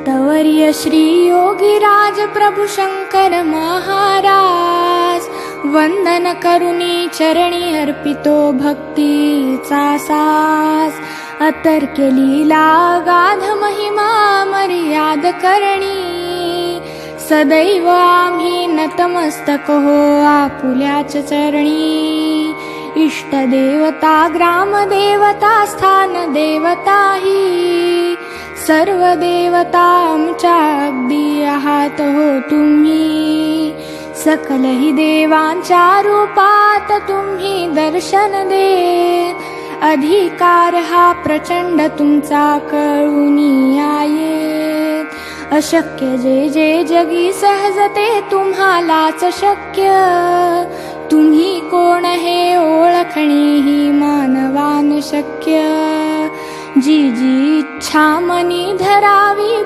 संतवर्य श्री योगीराज प्रभु शंकर महाराज, वंदन करुनी चरणी अर्पितो भक्तीचा सास। अतर्क्य लीला गाध महिमा मर्याद करणी, सदैव आम्ही नतमस्तक हो आपुल्याच चरणी। इष्ट देवता ग्राम देवता स्थान देवता ही, सर्व देवता आमच्या अगदी आहात हो तुम्ही। सकल ही देवांच्या रूपात तुम्ही दर्शन दे, अधिकार हा प्रचंड तुमचा कळूनी आहे। अशक्य जे जे जगी सहजते तुम्हालाच शक्य, तुम्ही कोण हे ओळखणे ही मानवान शक्य। जी जी इच्छा मनी धरावी